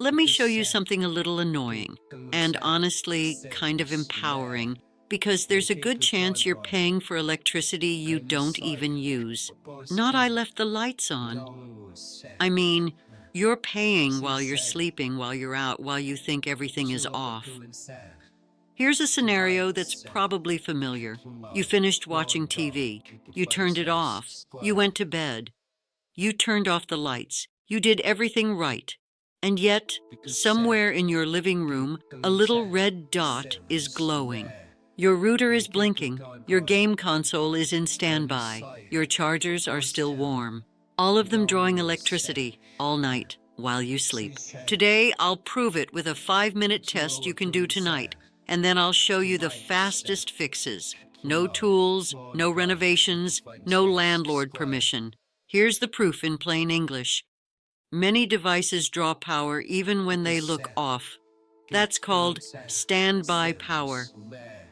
let me show you something a little annoying and honestly kind of empowering because there's a good chance you're paying for electricity you don't even use. Not I left the lights on. I mean, you're paying while you're sleeping, while you're out, while you think everything is off. Here's a scenario that's probably familiar. You finished watching TV. You turned it off. You went to bed. You turned off the lights. You did everything right. And yet, somewhere in your living room, a little red dot is glowing. Your router is blinking. Your game console is in standby. Your chargers are still warm. All of them drawing electricity all night while you sleep. Today, I'll prove it with a 5-minute test you can do tonight, and then I'll show you the fastest fixes. No tools, no renovations, no landlord permission. Here's the proof in plain English. Many devices draw power even when they look off. That's called standby power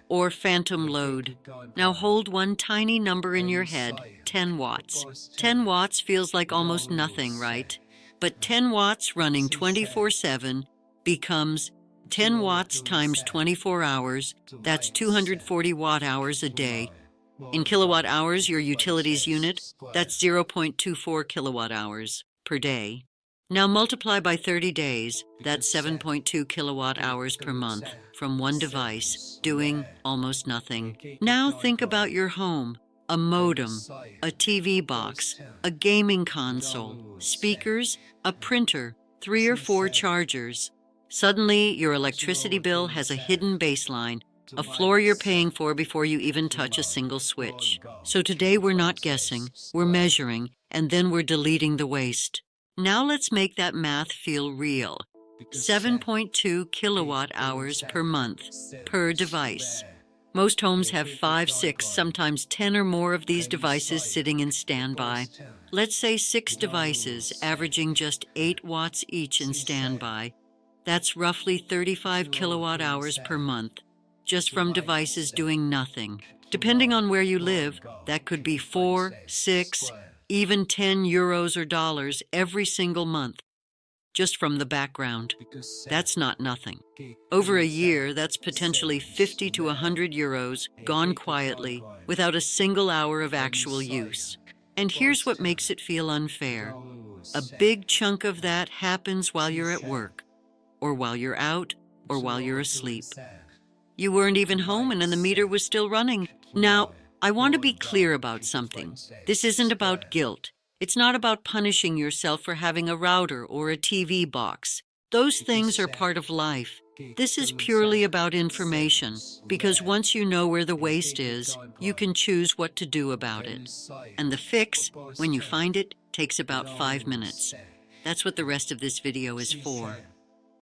or phantom load. Now hold one tiny number in your head, 10 watts. 10 watts feels like almost nothing, right? But 10 watts running 24/7 becomes 10 watts times 24 hours. That's 240 watt-hours a day. In kilowatt-hours, your utilities unit, that's 0.24 kilowatt-hours per day. Now multiply by 30 days, that's 7.2 kilowatt-hours per month from one device, doing almost nothing. Now think about your home, a modem, a TV box, a gaming console, speakers, a printer, 3 or 4 chargers. Suddenly, your electricity bill has a hidden baseline, a floor you're paying for before you even touch a single switch. So today we're not guessing, we're measuring, and then we're deleting the waste. Now let's make that math feel real. 7.2 kilowatt-hours per month, per device. Most homes have 5, 6, sometimes 10 or more of these devices sitting in standby. Let's say 6 devices, averaging just 8 watts each in standby. That's roughly 35 kilowatt-hours per month, just from devices doing nothing. Depending on where you live, that could be 4, 6, even 10 euros or dollars every single month, just from the background. That's not nothing. Over a year, that's potentially 50 to 100 euros gone quietly without a single hour of actual use. And here's what makes it feel unfair. A big chunk of that happens while you're at work, or while you're out, or while you're asleep. You weren't even home and then the meter was still running. Now, I want to be clear about something. This isn't about guilt. It's not about punishing yourself for having a router or a TV box. Those things are part of life. This is purely about information, because once you know where the waste is, you can choose what to do about it. And the fix, when you find it, takes about 5 minutes. That's what the rest of this video is for.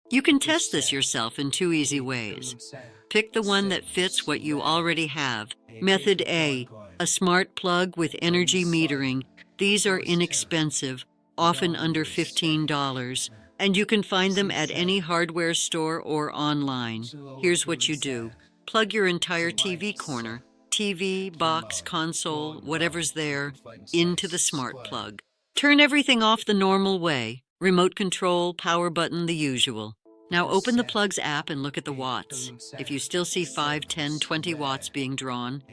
You can test this yourself in 2 easy ways. Pick the one that fits what you already have. Method A, a smart plug with energy metering. These are inexpensive, often under $15, and you can find them at any hardware store or online. Here's what you do. Plug your entire TV corner, TV, box, console, whatever's there, into the smart plug. Turn everything off the normal way. Remote control, power button, the usual. Now open the plug's app and look at the watts. If you still see 5, 10, 20 watts being drawn,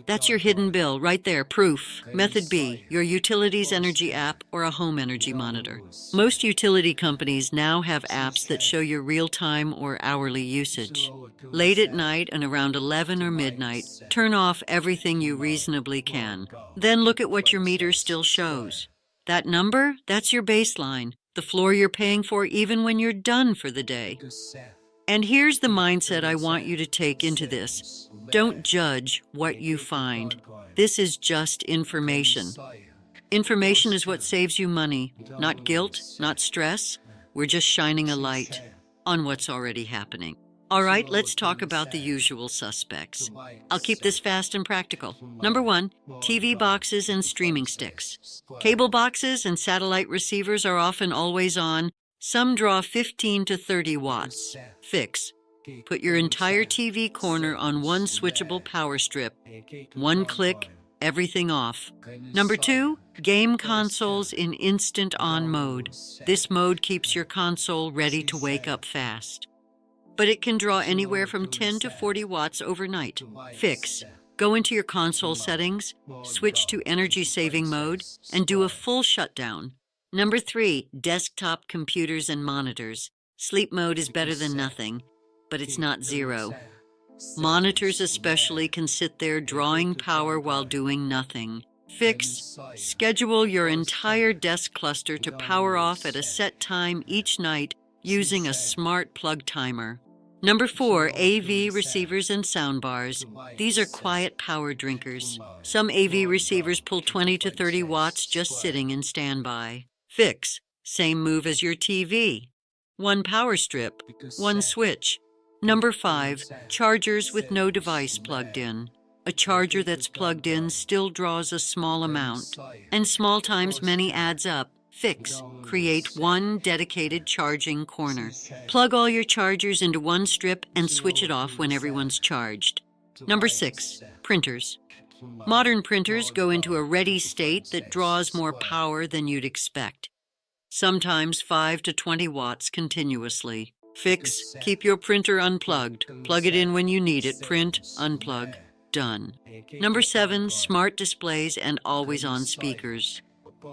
that's your hidden bill right there, proof. Method B, your utilities energy app or a home energy monitor. Most utility companies now have apps that show your real-time or hourly usage. Late at night and around 11 or midnight, turn off everything you reasonably can. Then look at what your meter still shows. That number, that's your baseline. The floor you're paying for even when you're done for the day. And here's the mindset I want you to take into this. Don't judge what you find. This is just information. Information is what saves you money, not guilt, not stress. We're just shining a light on what's already happening. All right, let's talk about the usual suspects. I'll keep this fast and practical. Number 1, TV boxes and streaming sticks. Cable boxes and satellite receivers are often always on. Some draw 15 to 30 watts. Fix. Put your entire TV corner on one switchable power strip. One click, everything off. Number 2, game consoles in instant on mode. This mode keeps your console ready to wake up fast. But it can draw anywhere from 10 to 40 watts overnight. Fix. Go into your console settings, switch to energy-saving mode, and do a full shutdown. Number 3, desktop computers and monitors. Sleep mode is better than nothing, but it's not zero. Monitors especially can sit there drawing power while doing nothing. Fix. Schedule your entire desk cluster to power off at a set time each night using a smart plug timer. Number 4, AV receivers and soundbars. These are quiet power drinkers. Some AV receivers pull 20 to 30 watts just sitting in standby. Fix. Same move as your TV. One power strip, one switch. Number 5, chargers with no device plugged in. A charger that's plugged in still draws a small amount, and small times many adds up. Fix. Create one dedicated charging corner. Plug all your chargers into one strip and switch it off when everyone's charged. Number 6, printers. Modern printers go into a ready state that draws more power than you'd expect. Sometimes 5 to 20 watts continuously. Fix. Keep your printer unplugged. Plug it in when you need it. Print, unplug. Done. Number 7, smart displays and always-on speakers.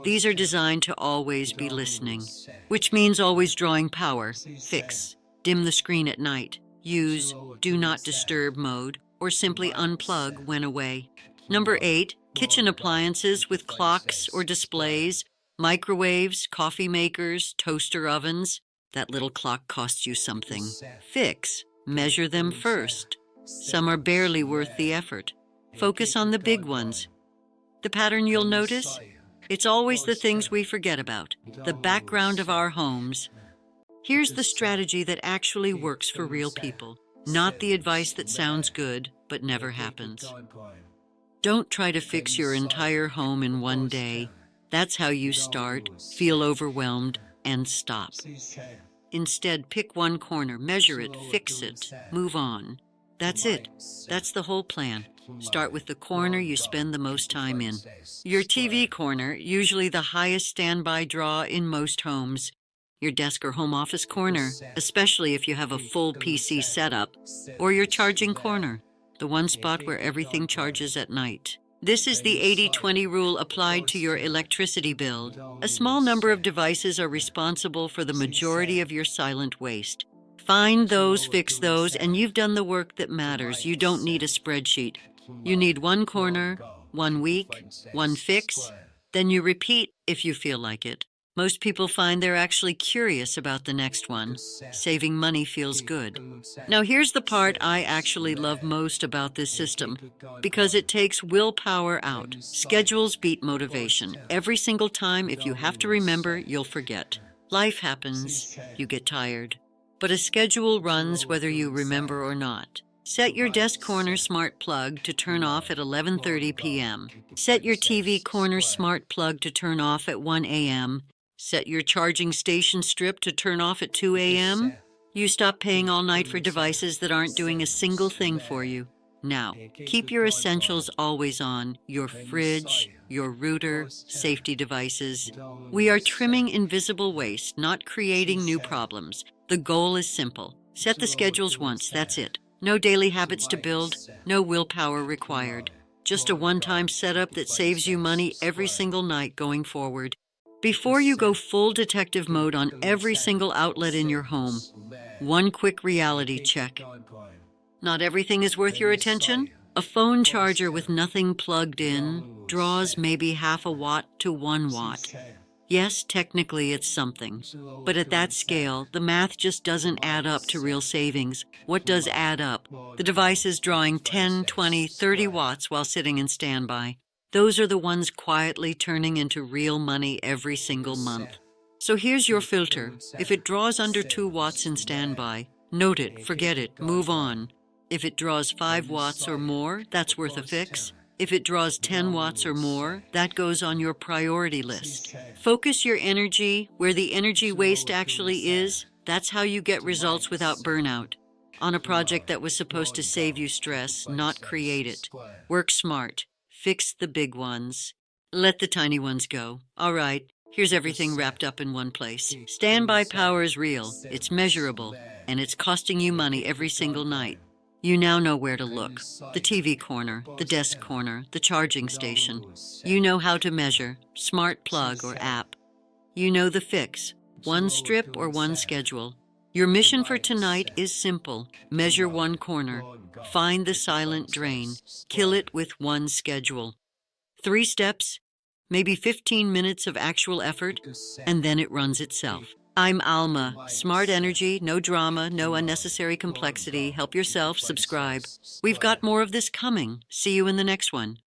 These are designed to always be listening, which means always drawing power. Fix. Dim the screen at night. Use Do Not Disturb mode, or simply unplug when away. Number 8, kitchen appliances with clocks or displays, microwaves, coffee makers, toaster ovens. That little clock costs you something. Fix. Measure them first. Some are barely worth the effort. Focus on the big ones. The pattern you'll notice? It's always the things we forget about, the background of our homes. Here's the strategy that actually works for real people, not the advice that sounds good but never happens. Don't try to fix your entire home in one day. That's how you start, feel overwhelmed, and stop. Instead, pick one corner, measure it, fix it, move on. That's it. That's the whole plan. Start with the corner you spend the most time in. Your TV corner, usually the highest standby draw in most homes. Your desk or home office corner, especially if you have a full PC setup. Or your charging corner, the one spot where everything charges at night. This is the 80-20 rule applied to your electricity bill. A small number of devices are responsible for the majority of your silent waste. Find those, fix those, and you've done the work that matters. You don't need a spreadsheet. You need one corner, 1 week, one fix, then you repeat if you feel like it. Most people find they're actually curious about the next one. Saving money feels good. Now here's the part I actually love most about this system, because it takes willpower out. Schedules beat motivation. Every single time, if you have to remember, you'll forget. Life happens, you get tired. But a schedule runs whether you remember or not. Set your desk corner smart plug to turn off at 11:30 p.m. Set your TV corner smart plug to turn off at 1 a.m. Set your charging station strip to turn off at 2 a.m. You stop paying all night for devices that aren't doing a single thing for you. Now, keep your essentials always on, your fridge, your router, safety devices. We are trimming invisible waste, not creating new problems. The goal is simple. Set the schedules once, that's it. No daily habits to build, no willpower required. Just a one-time setup that saves you money every single night going forward. Before you go full detective mode on every single outlet in your home, one quick reality check. Not everything is worth your attention. A phone charger with nothing plugged in draws maybe half a watt to 1 watt. Yes, technically it's something, but at that scale, the math just doesn't add up to real savings. What does add up? The device is drawing 10, 20, 30 watts while sitting in standby. Those are the ones quietly turning into real money every single month. So here's your filter. If it draws under 2 watts in standby, note it, forget it, move on. If it draws 5 watts or more, that's worth a fix. If it draws 10 watts or more, that goes on your priority list. Focus your energy where the energy waste actually is. That's how you get results without burnout. On a project that was supposed to save you stress, not create it. Work smart. Fix the big ones. Let the tiny ones go. All right, here's everything wrapped up in one place. Standby power is real, it's measurable, and it's costing you money every single night. You now know where to look. The TV corner, the desk corner, the charging station. You know how to measure, smart plug or app. You know the fix, one strip or one schedule. Your mission for tonight is simple. Measure one corner, find the silent drain, kill it with one schedule. 3 steps, maybe 15 minutes of actual effort, and then it runs itself. I'm Alma. Smart energy, no drama, no unnecessary complexity. Help yourself, subscribe. We've got more of this coming. See you in the next one.